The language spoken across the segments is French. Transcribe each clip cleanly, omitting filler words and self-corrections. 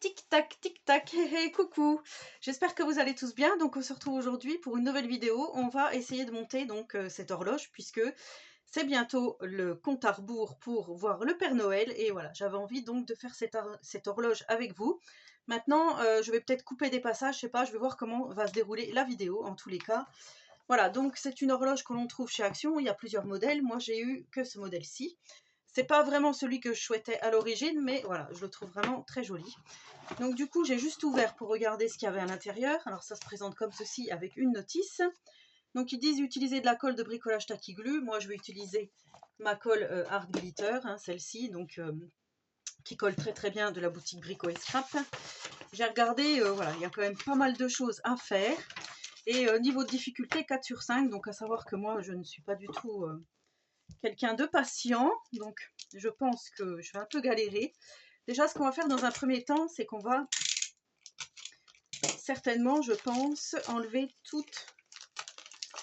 Tic-tac, hé hé, coucou. J'espère que vous allez tous bien. Donc on se retrouve aujourd'hui pour une nouvelle vidéo. On va essayer de monter donc cette horloge puisque c'est bientôt le compte à rebours pour voir le Père Noël. Et voilà, j'avais envie donc de faire cette horloge avec vous. Maintenant, je vais peut-être couper des passages, je sais pas, je vais voir comment va se dérouler la vidéo en tous les cas. Voilà, donc c'est une horloge que l'on trouve chez Action. Il y a plusieurs modèles. Moi, j'ai eu que ce modèle-ci. C'est pas vraiment celui que je souhaitais à l'origine, mais voilà, je le trouve vraiment très joli. Donc du coup, j'ai juste ouvert pour regarder ce qu'il y avait à l'intérieur. Alors ça se présente comme ceci avec une notice. Donc ils disent utiliser de la colle de bricolage Tacky Glue. Moi, je vais utiliser ma colle Art Glitter, hein, celle-ci, donc qui colle très très bien de la boutique Brico et Scrap. J'ai regardé, voilà, il y a quand même pas mal de choses à faire. Et niveau de difficulté, 4 sur 5. Donc à savoir que moi, je ne suis pas du tout quelqu'un de patient. Donc je pense que je vais un peu galérer. Déjà, ce qu'on va faire dans un premier temps, c'est qu'on va certainement, je pense, enlever toutes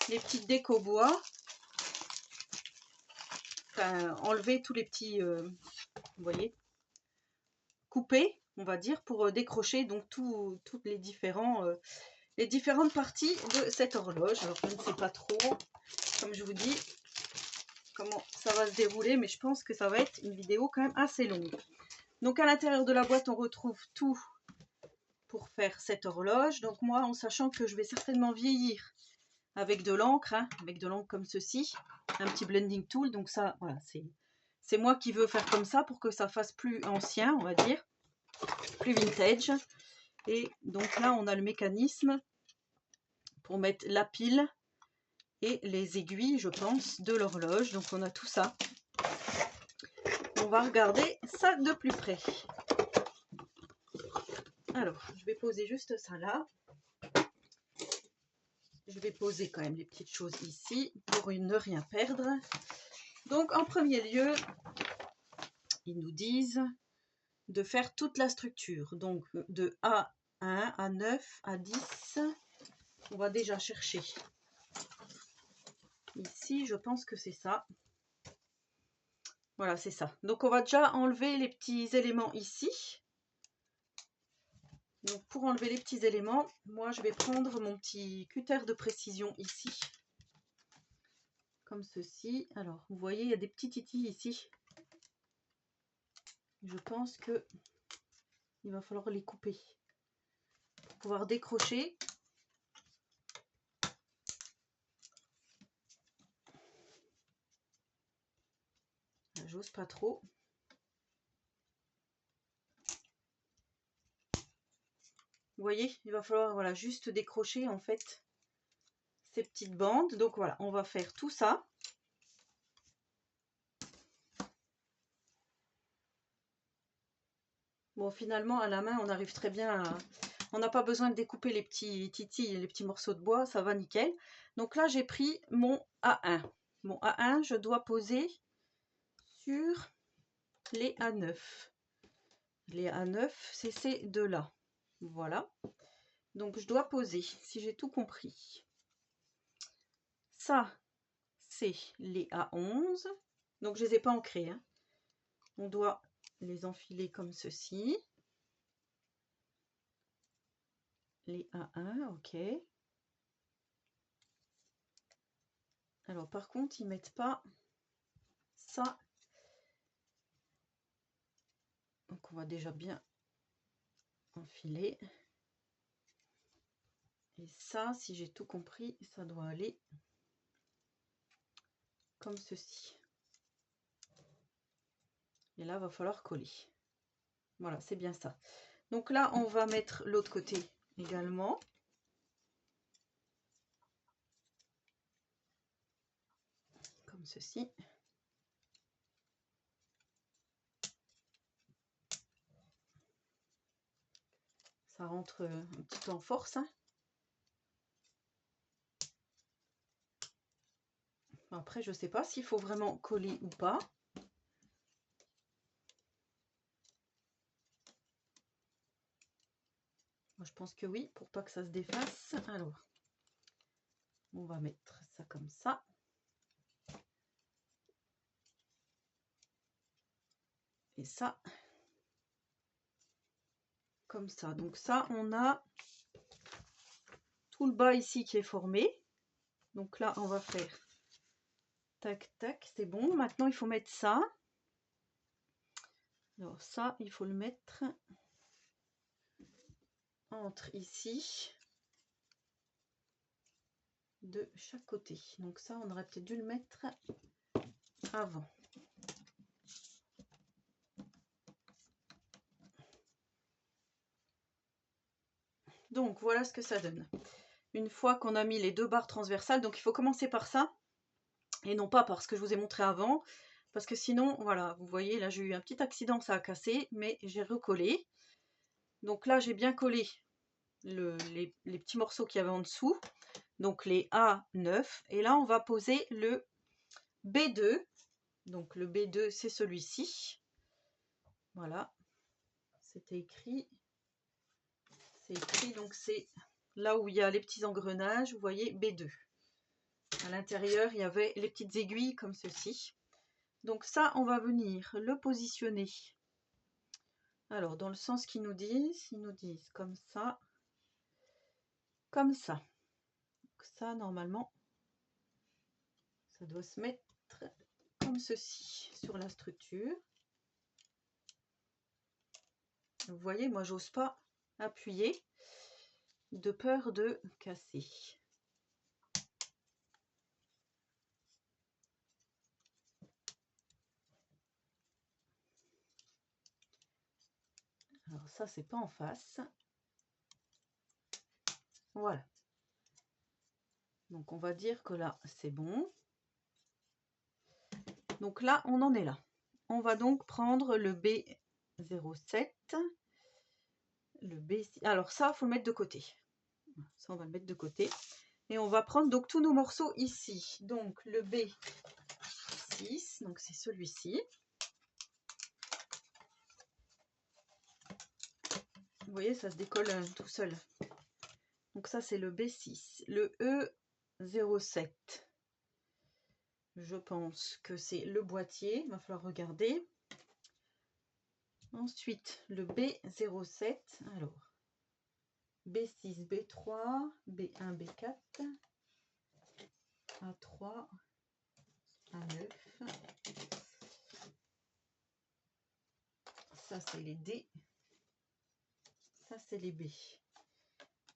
les petites décos bois. Enfin, enlever tous les petits, vous voyez, couper, on va dire, pour décrocher donc toutes les différentes parties de cette horloge. Alors, je ne sais pas trop, comme je vous dis, comment ça va se dérouler, mais je pense que ça va être une vidéo quand même assez longue. Donc, à l'intérieur de la boîte, on retrouve tout pour faire cette horloge. Donc, moi, en sachant que je vais certainement vieillir avec de l'encre, hein, avec de l'encre comme ceci, un petit blending tool. Donc ça, voilà, c'est moi qui veux faire comme ça pour que ça fasse plus ancien, on va dire, plus vintage. Et donc là, on a le mécanisme pour mettre la pile et les aiguilles, je pense, de l'horloge. Donc on a tout ça. On va regarder ça de plus près. Alors, je vais poser juste ça là. Je vais poser quand même les petites choses ici pour ne rien perdre. Donc en premier lieu, ils nous disent de faire toute la structure. Donc de A1, A9, A10, on va déjà chercher. Ici, je pense que c'est ça. Voilà, c'est ça. Donc on va déjà enlever les petits éléments ici. Donc pour enlever les petits éléments, moi je vais prendre mon petit cutter de précision ici. Comme ceci. Alors, vous voyez, il y a des petits titis ici. Je pense que il va falloir les couper pour pouvoir décrocher. J'ose pas trop. Vous voyez, il va falloir voilà, juste décrocher en fait ces petites bandes. Donc voilà, on va faire tout ça. Bon, finalement, à la main, on arrive très bien à... On n'a pas besoin de découper les petits titis, les petits morceaux de bois, ça va nickel. Donc là, j'ai pris mon A1. Mon A1, je dois poser sur les A9. Les A9, c'est ces deux-là. Voilà. Donc, je dois poser, si j'ai tout compris. Ça, c'est les A11. Donc, je ne les ai pas ancrés. Hein. On doit les enfiler comme ceci. Les A1, ok. Alors, par contre, ils ne mettent pas ça. Donc, on va déjà bien enfiler. Et ça, si j'ai tout compris, ça doit aller comme ceci. Et là, il va falloir coller. Voilà, c'est bien ça. Donc là, on va mettre l'autre côté également. Comme ceci. Ça rentre un petit peu en force. Hein. Après, je ne sais pas s'il faut vraiment coller ou pas. Moi, je pense que oui, pour pas que ça se défasse. Alors, on va mettre ça comme ça. Et ça. comme ça. Donc ça, on a tout le bas ici qui est formé. Donc là, on va faire tac, tac, c'est bon. Maintenant, il faut mettre ça. Alors ça, il faut le mettre entre ici, de chaque côté. Donc ça, on aurait peut-être dû le mettre avant. Donc voilà ce que ça donne. Une fois qu'on a mis les deux barres transversales, donc il faut commencer par ça, et non pas par ce que je vous ai montré avant, parce que sinon, voilà, vous voyez, là j'ai eu un petit accident, ça a cassé, mais j'ai recollé. Donc là, j'ai bien collé les petits morceaux qu'il y avait en dessous, donc les A9, et là on va poser le B2, donc le B2 c'est celui-ci, voilà, c'était écrit, c'est écrit, donc c'est là où il y a les petits engrenages, vous voyez, B2. À l'intérieur, il y avait les petites aiguilles comme ceci. Donc ça, on va venir le positionner. Alors, dans le sens qu'ils nous disent, ils nous disent comme ça, comme ça. Donc ça, normalement, ça doit se mettre comme ceci sur la structure. Vous voyez, moi, j'ose pas appuyer de peur de casser. Alors ça, c'est pas en face. Voilà. Donc on va dire que là, c'est bon. Donc là, on en est là. On va donc prendre le B07. Le B6. Alors ça, il faut le mettre de côté. Ça, on va le mettre de côté. Et on va prendre donc tous nos morceaux ici. Donc le B6, donc c'est celui-ci. Vous voyez, ça se décolle tout seul. Donc ça, c'est le B6. Le E07. Je pense que c'est le boîtier. Il va falloir regarder. Ensuite, le B07. Alors, B6, B3, B1, B4, A3, A9. Ça, c'est les D. Ça, c'est les B.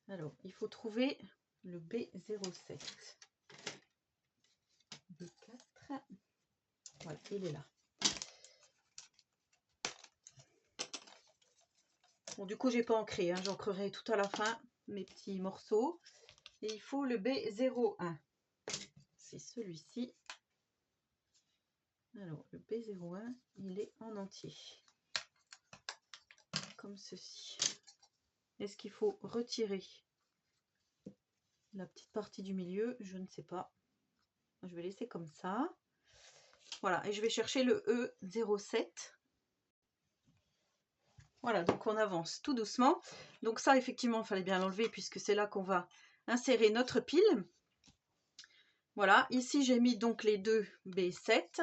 Alors, il faut trouver le B07. B4. Voilà, il est là. Bon, du coup, j'ai pas ancré. Hein, j'ancrerai tout à la fin mes petits morceaux. Et il faut le B01. C'est celui-ci. Alors, le B01, il est en entier. Comme ceci. Est-ce qu'il faut retirer la petite partie du milieu? Je ne sais pas. Je vais laisser comme ça. Voilà, et je vais chercher le E07. Voilà, donc on avance tout doucement. Donc ça, effectivement, il fallait bien l'enlever puisque c'est là qu'on va insérer notre pile. Voilà, ici j'ai mis donc les deux B7.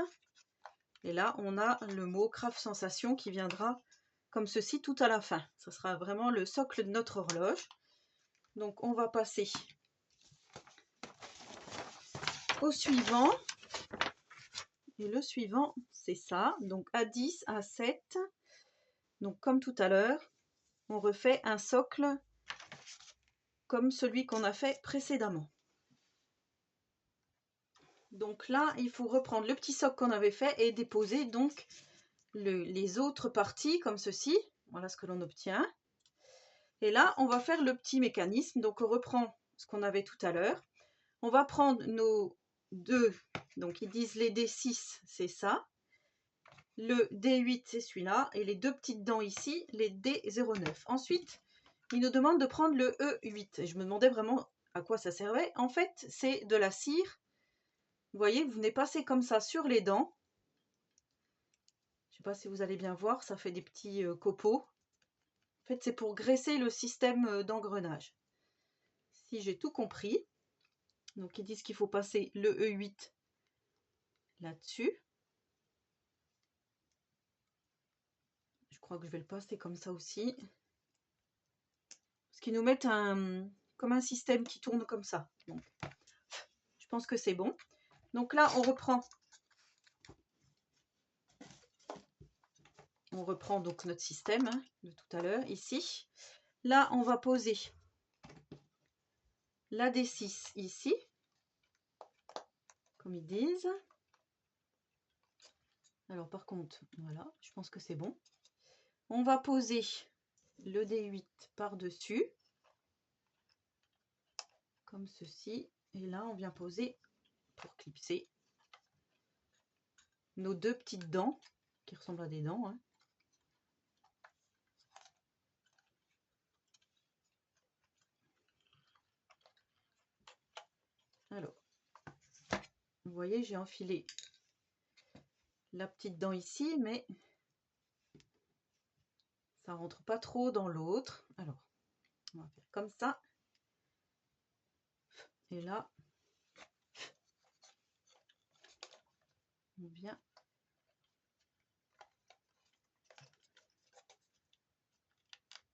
Et là, on a le mot Craft Sensation qui viendra comme ceci tout à la fin. Ce sera vraiment le socle de notre horloge. Donc on va passer au suivant. Et le suivant, c'est ça. Donc A10, A7. Donc comme tout à l'heure, on refait un socle comme celui qu'on a fait précédemment. Donc là, il faut reprendre le petit socle qu'on avait fait et déposer donc les autres parties comme ceci. Voilà ce que l'on obtient. Et là, on va faire le petit mécanisme. Donc on reprend ce qu'on avait tout à l'heure. On va prendre nos deux, donc ils disent les D6, c'est ça. Le D8, c'est celui-là. Et les deux petites dents ici, les D09. Ensuite, ils nous demandent de prendre le E8. Et je me demandais vraiment à quoi ça servait. En fait, c'est de la cire. Vous voyez, vous venez passer comme ça sur les dents. Je ne sais pas si vous allez bien voir, ça fait des petits copeaux. En fait, c'est pour graisser le système d'engrenage. Si j'ai tout compris. Donc, ils disent qu'il faut passer le E8 là-dessus. Je crois que je vais le passer comme ça aussi. qu'ils nous mettent comme un système qui tourne comme ça. Donc, je pense que c'est bon. Donc là, on reprend donc notre système hein, de tout à l'heure, ici. Là, on va poser la D6 ici, comme ils disent. Alors par contre, voilà, je pense que c'est bon. On va poser le D8 par-dessus, comme ceci. Et là, on vient poser, pour clipser, nos deux petites dents, qui ressemblent à des dents. Hein. Alors, vous voyez, j'ai enfilé la petite dent ici, mais ça rentre pas trop dans l'autre. Alors, on va faire comme ça. Et là, on vient.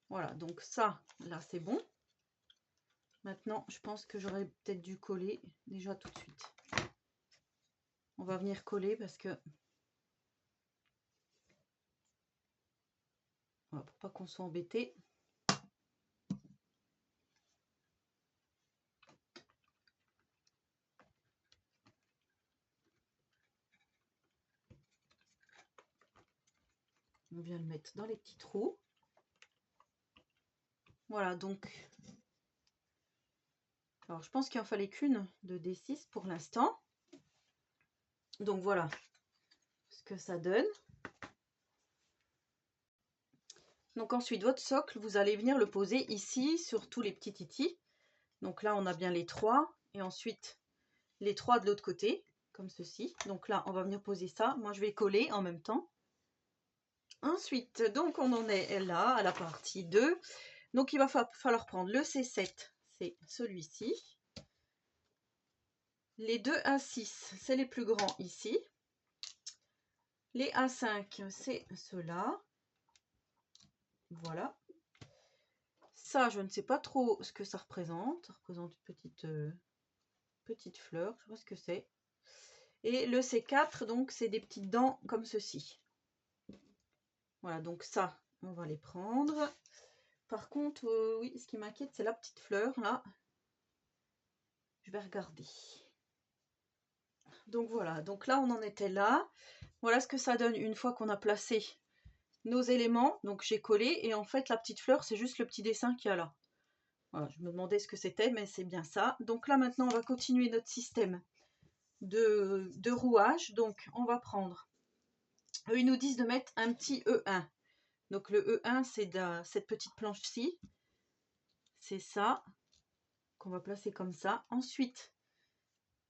Voilà, donc ça, là, c'est bon. Maintenant, je pense que j'aurais peut-être dû coller déjà tout de suite. On va venir coller parce que... Voilà, pour pas qu'on soit embêté. On vient le mettre dans les petits trous. Voilà, donc... Alors, je pense qu'il en fallait qu'une de D6 pour l'instant. Donc, voilà ce que ça donne. Donc, ensuite, votre socle, vous allez venir le poser ici sur tous les petits titis. Donc là, on a bien les 3. Et ensuite, les 3 de l'autre côté, comme ceci. Donc là, on va venir poser ça. Moi, je vais coller en même temps. Ensuite, donc, on en est là, à la partie 2. Donc, il va falloir prendre le C7, c'est celui-ci. Les deux A6, c'est les plus grands ici. Les A5, c'est ceux-là. Voilà. Ça, je ne sais pas trop ce que ça représente. Ça représente une petite fleur, je sais pas ce que c'est. Et le C4, donc, c'est des petites dents comme ceci. Voilà, donc ça, on va les prendre. Par contre, oui, ce qui m'inquiète, c'est la petite fleur, là. Je vais regarder. Donc voilà, donc là, on en était là. Voilà ce que ça donne une fois qu'on a placé nos éléments. Donc j'ai collé et en fait, la petite fleur, c'est juste le petit dessin qu'il y a là. Voilà, je me demandais ce que c'était, mais c'est bien ça. Donc là, maintenant, on va continuer notre système de rouage. Donc, on va prendre... Eux, ils nous disent de mettre un petit E1. Donc le E1, c'est cette petite planche-ci. C'est ça qu'on va placer comme ça. Ensuite,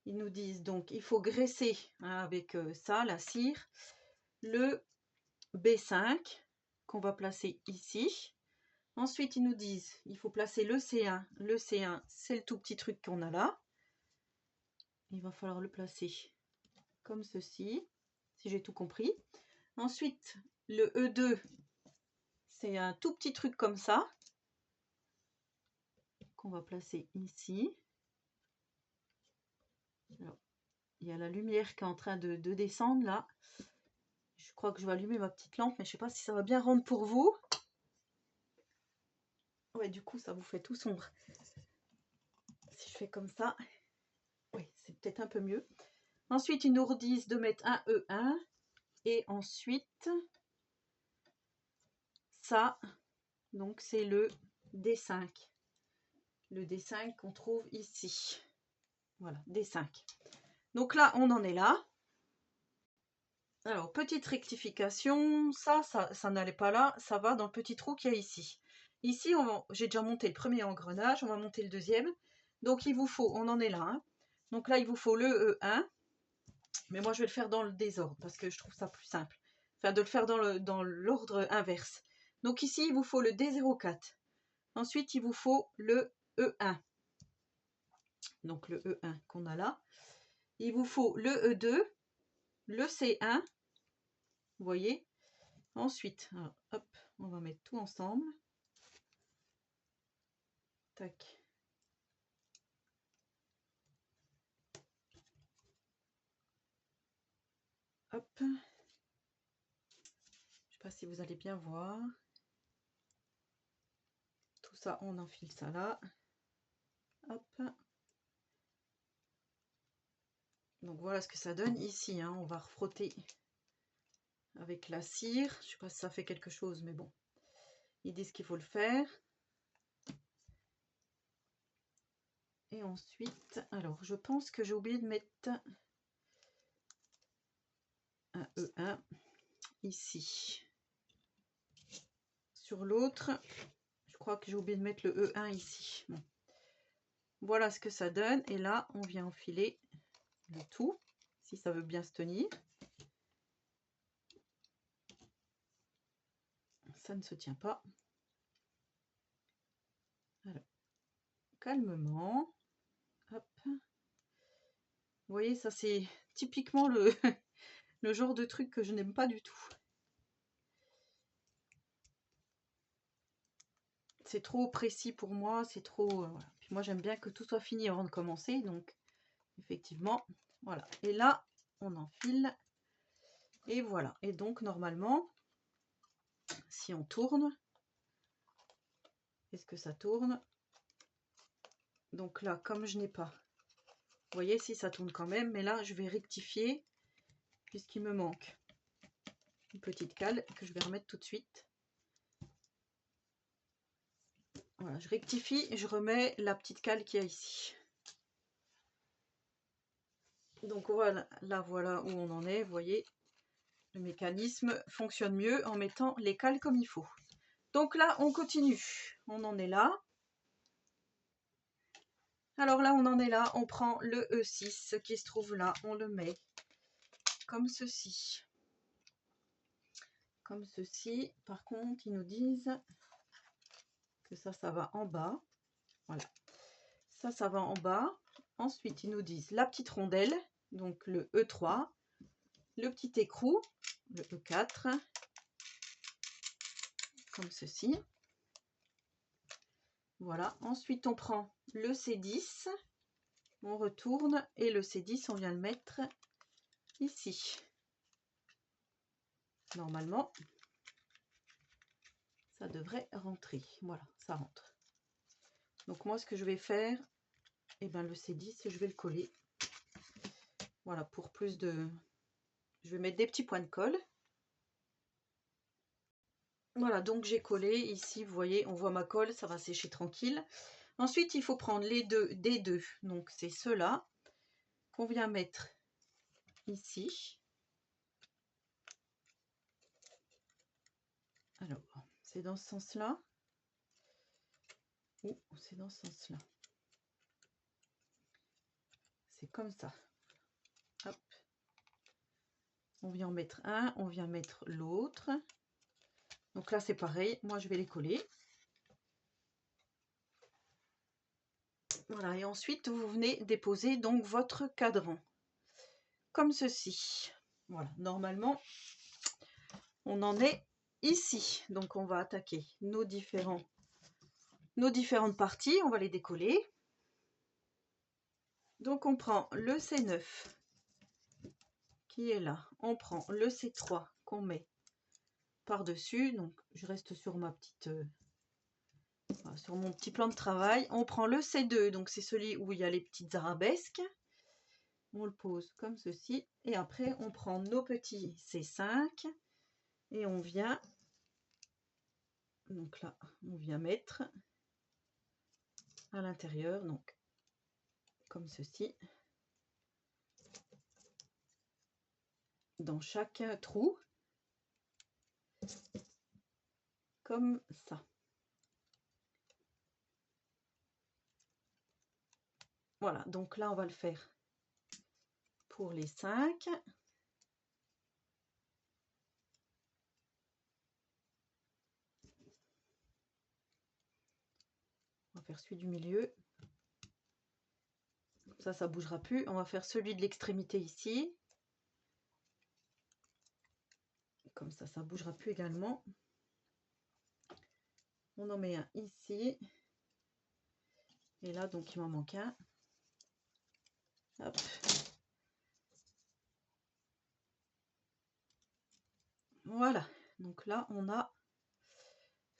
ils nous disent donc il faut graisser hein, avec ça, la cire, le B5 qu'on va placer ici. Ensuite, ils nous disent il faut placer le C1. Le C1, c'est le tout petit truc qu'on a là. Il va falloir le placer comme ceci, si j'ai tout compris. Ensuite, le E2, c'est un tout petit truc comme ça qu'on va placer ici. Alors, il y a la lumière qui est en train de descendre là. Je crois que je vais allumer ma petite lampe, mais je ne sais pas si ça va bien rendre pour vous. Ouais, du coup, ça vous fait tout sombre. Si je fais comme ça, oui, c'est peut-être un peu mieux. Ensuite, ils nous disent de mettre un E1. Et ensuite, ça, donc c'est le D5. Le D5 qu'on trouve ici. Voilà, D5. Donc là, on en est là. Alors, petite rectification, ça n'allait pas là, ça va dans le petit trou qu'il y a ici. Ici, j'ai déjà monté le premier engrenage, on va monter le deuxième. Donc, il vous faut, on en est là. Hein. Donc là, il vous faut le E1. Mais moi, je vais le faire dans le désordre parce que je trouve ça plus simple. Enfin, de le faire dans l'ordre inverse. Donc ici, il vous faut le D04. Ensuite, il vous faut le E1. Donc le E1 qu'on a là. Il vous faut le E2, le C1. Vous voyez? Ensuite, alors, hop, on va mettre tout ensemble. Tac. Hop. Je sais pas si vous allez bien voir. Tout ça, on enfile ça là. Hop. Donc voilà ce que ça donne ici, hein. On va refrotter avec la cire. Je sais pas si ça fait quelque chose, mais bon. Ils disent qu'il faut le faire. Et ensuite, alors je pense que j'ai oublié de mettre un E1 ici. Sur l'autre, je crois que j'ai oublié de mettre le E1 ici. Bon. Voilà ce que ça donne. Et là, on vient enfiler le tout, si ça veut bien se tenir. Ça ne se tient pas. Alors, calmement. Hop. Vous voyez, ça c'est typiquement le, le genre de truc que je n'aime pas du tout. C'est trop précis pour moi, c'est trop... voilà. Puis moi j'aime bien que tout soit fini avant de commencer, donc effectivement, voilà. Et là, on enfile, et voilà. Et donc normalement, si on tourne, est-ce que ça tourne? Donc là, comme je n'ai pas... Vous voyez, si ça tourne quand même, mais là je vais rectifier, puisqu'il me manque une petite cale que je vais remettre tout de suite. Voilà, je rectifie et je remets la petite cale qu'il y a ici. Donc voilà, là voilà où on en est, vous voyez, le mécanisme fonctionne mieux en mettant les cales comme il faut. Donc là, on continue, on en est là. Alors là, on en est là, on prend le E6 qui se trouve là, on le met comme ceci. Comme ceci, par contre, ils nous disent que ça va en bas. Voilà, ça va en bas. Ensuite, ils nous disent la petite rondelle, donc le E3, le petit écrou, le E4, comme ceci. Voilà, ensuite on prend le C10, on retourne et le C10, on vient le mettre ici. Normalement, ça devrait rentrer. Voilà, ça rentre. Donc moi, ce que je vais faire, eh ben, le C10, je vais le coller. Voilà, pour plus de... Je vais mettre des petits points de colle. Voilà, donc j'ai collé ici, vous voyez, on voit ma colle, ça va sécher tranquille. Ensuite, il faut prendre les deux, des deux. Donc c'est ceux-là qu'on vient mettre ici. Alors, c'est dans ce sens-là. Ou c'est dans ce sens-là. C'est comme ça. Hop. On vient en mettre un, on vient mettre l'autre. Donc là, c'est pareil. Moi, je vais les coller. Voilà. Et ensuite, vous venez déposer donc votre cadran. Comme ceci. Voilà. Normalement, on en est ici. Donc, on va attaquer nos différentes parties. On va les décoller. Donc, on prend le C9 qui est là. On prend le C3 qu'on met par-dessus. Donc, je reste sur ma petite... sur mon petit plan de travail. On prend le C2, donc c'est celui où il y a les petites arabesques. On le pose comme ceci. Et après, on prend nos petits C5 et on vient... Donc là, on vient mettre à l'intérieur, donc comme ceci. Dans chaque trou. Comme ça. Voilà, donc là, on va le faire pour les 5. On va faire celui du milieu. Comme ça bougera plus. On va faire celui de l'extrémité ici. Comme ça bougera plus également. On en met un ici. Et là, donc, il m'en manque un. Hop. Voilà. Donc là, on a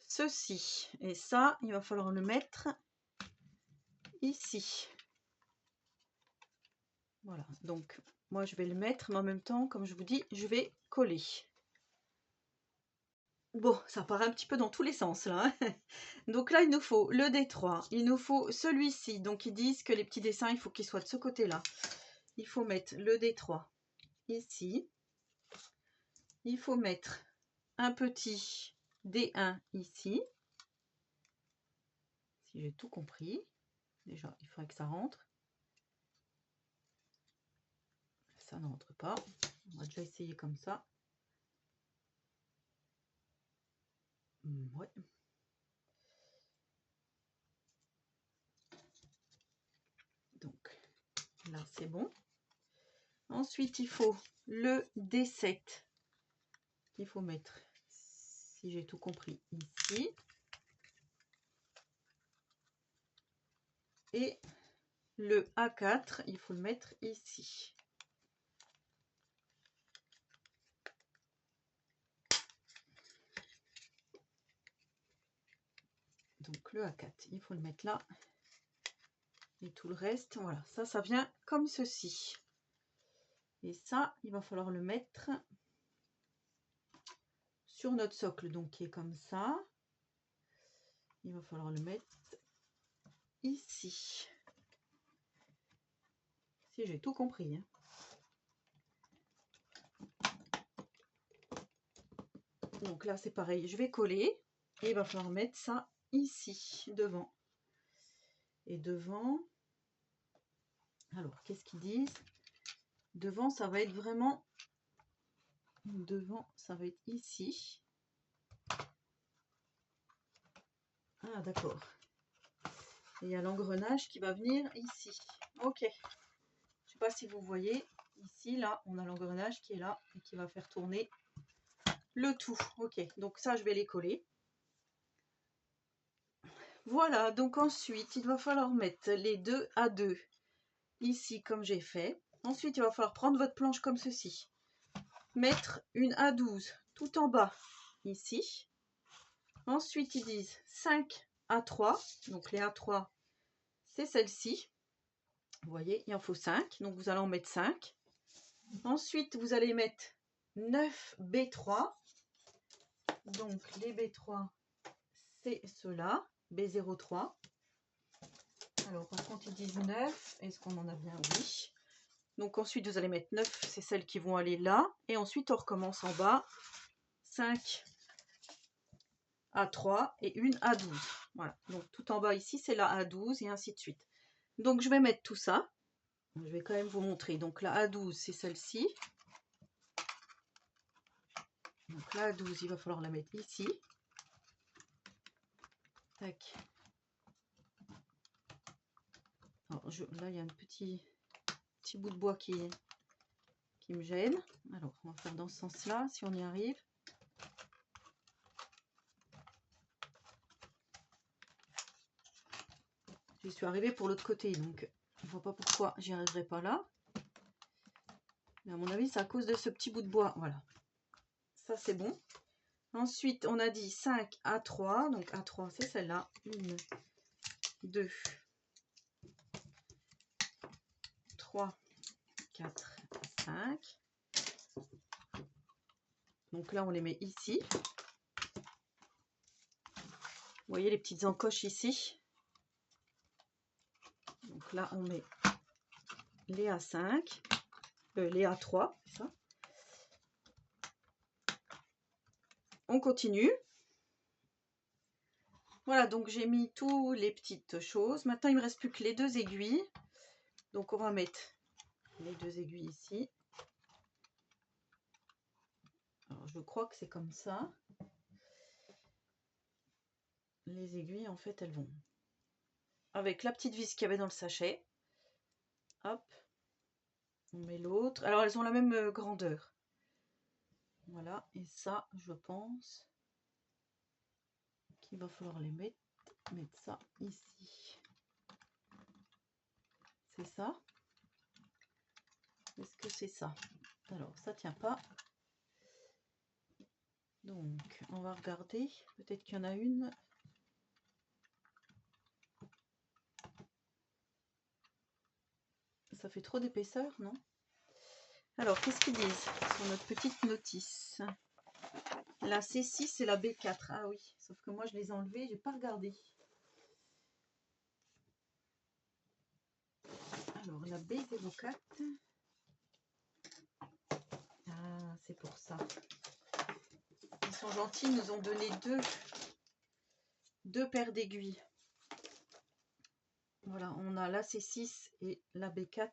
ceci. Et ça, il va falloir le mettre ici. Voilà. Donc, moi, je vais le mettre, mais en même temps, comme je vous dis, je vais coller. Bon, ça part un petit peu dans tous les sens là, hein. Donc là, il nous faut le D3, il nous faut celui-ci. Donc ils disent que les petits dessins, il faut qu'ils soient de ce côté-là. Il faut mettre le D3 ici. Il faut mettre un petit D1 ici. Si j'ai tout compris. Déjà, il faudrait que ça rentre. Ça ne rentre pas. On va déjà essayer comme ça. Ouais. Donc là, c'est bon. Ensuite, il faut le D7. Il faut mettre, si j'ai tout compris, ici. Et le A4, il faut le mettre ici. Donc le A4, il faut le mettre là. Et tout le reste, voilà, ça vient comme ceci. Et ça, il va falloir le mettre sur notre socle, donc qui est comme ça. Il va falloir le mettre ici. Si j'ai tout compris, hein. Donc là, c'est pareil, je vais coller. Et il va falloir mettre ça ici, devant. Et devant, alors, qu'est-ce qu'ils disent? Devant, ça va être vraiment... Devant, ça va être ici. Ah, d'accord. Et il y a l'engrenage qui va venir ici. Ok. Je ne sais pas si vous voyez. Ici, là, on a l'engrenage qui est là et qui va faire tourner le tout. Ok. Donc ça, je vais les coller. Voilà. Donc ensuite, il va falloir mettre les deux à deux ici, comme j'ai fait. Ensuite, il va falloir prendre votre planche comme ceci. Mettre une A12 tout en bas ici. Ensuite, ils disent 5 A3. Donc les A3, c'est celle-ci. Vous voyez, il en faut 5. Donc vous allez en mettre 5. Ensuite, vous allez mettre 9 B3. Donc les B3, c'est ceux-là. B03. Alors, par contre, ils disent 9. Est-ce qu'on en a bien? Oui. Donc ensuite, vous allez mettre 9. C'est celles qui vont aller là. Et ensuite, on recommence en bas. 5 A3 et une A12. Voilà. Donc tout en bas ici, c'est la A12 et ainsi de suite. Donc je vais mettre tout ça. Je vais quand même vous montrer. Donc la A12, c'est celle-ci. Donc la A12, il va falloir la mettre ici. Tac. Alors, là, il y a un petit bout de bois qui me gêne. Alors, on va faire dans ce sens-là, si on y arrive. J'y suis arrivée pour l'autre côté, donc je ne vois pas pourquoi j'y arriverai pas là. Mais à mon avis, c'est à cause de ce petit bout de bois. Voilà. Ça, c'est bon. Ensuite, on a dit 5 A3. Donc A3, c'est celle-là. 1, 2, 3, 4, 5. Donc là, on les met ici. Vous voyez les petites encoches ici. Donc là, on met les A5, les A3, c'est ça. On continue. Voilà, donc j'ai mis toutes les petites choses. Maintenant, il ne me reste plus que les deux aiguilles. Donc on va mettre les deux aiguilles ici. Alors, je crois que c'est comme ça. Les aiguilles, en fait, elles vont avec la petite vis qu'il y avait dans le sachet. Hop. On met l'autre. Alors, elles ont la même grandeur. Voilà. Et ça, je pense qu'il va falloir les mettre ça ici. c'est ça? Est-ce que c'est ça? Alors, ça tient pas. Donc, on va regarder. Peut-être qu'il y en a une. Ça fait trop d'épaisseur, non? Alors, qu'est-ce qu'ils disent sur notre petite notice? La C6 et la B4. Ah oui, sauf que moi, je les ai enlevées, j'ai pas regardé. Alors, la B04. Ah, c'est pour ça. Ils sont gentils, ils nous ont donné deux paires d'aiguilles. Voilà, on a la C6 et la B4.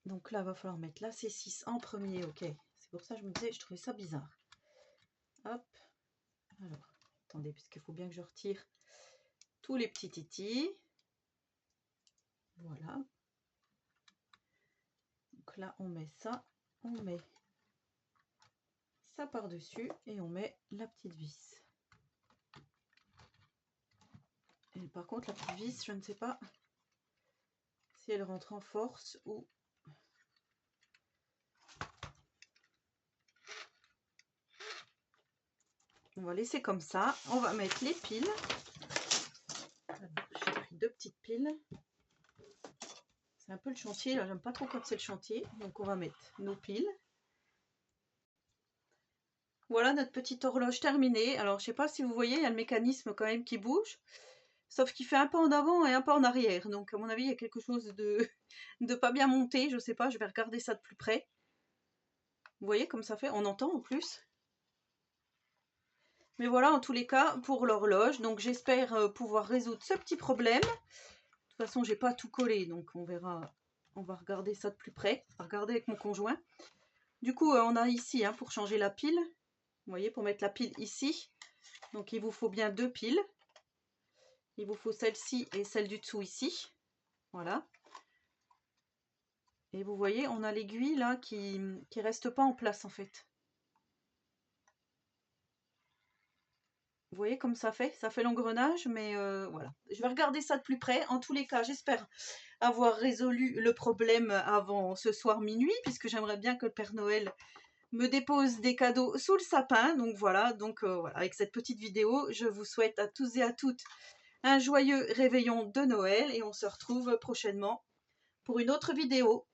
Donc là, il va falloir mettre la C6 en premier, ok. C'est pour ça que je me disais, je trouvais ça bizarre. Hop. Alors, attendez, puisqu'il faut bien que je retire tous les petits titis. Voilà. Donc là, on met ça, on met ça par-dessus et on met la petite vis. Et par contre, la petite vis, je ne sais pas si elle rentre en force ou... On va laisser comme ça. On va mettre les piles. J'ai pris deux petites piles. C'est un peu le chantier, là, j'aime pas trop quand c'est le chantier. Donc on va mettre nos piles. Voilà notre petite horloge terminée. Alors je sais pas si vous voyez, il y a le mécanisme quand même qui bouge. Sauf qu'il fait un pas en avant et un pas en arrière. Donc à mon avis, il y a quelque chose de pas bien monté. Je sais pas, je vais regarder ça de plus près. Vous voyez comme ça fait? On entend en plus. Mais voilà, en tous les cas, pour l'horloge. Donc j'espère pouvoir résoudre ce petit problème. De toute façon, j'ai pas tout collé, donc on verra. On va regarder ça de plus près. On va regarder avec mon conjoint. Du coup, on a ici pour changer la pile. Vous voyez, pour mettre la pile ici. Donc il vous faut bien deux piles. Il vous faut celle-ci et celle du dessous ici. Voilà. Et vous voyez, on a l'aiguille là qui reste pas en place en fait. Vous voyez comme ça fait l'engrenage, mais voilà. Je vais regarder ça de plus près. En tous les cas, j'espère avoir résolu le problème avant ce soir minuit, puisque j'aimerais bien que le Père Noël me dépose des cadeaux sous le sapin. Donc voilà, voilà, avec cette petite vidéo, je vous souhaite à tous et à toutes un joyeux réveillon de Noël et on se retrouve prochainement pour une autre vidéo.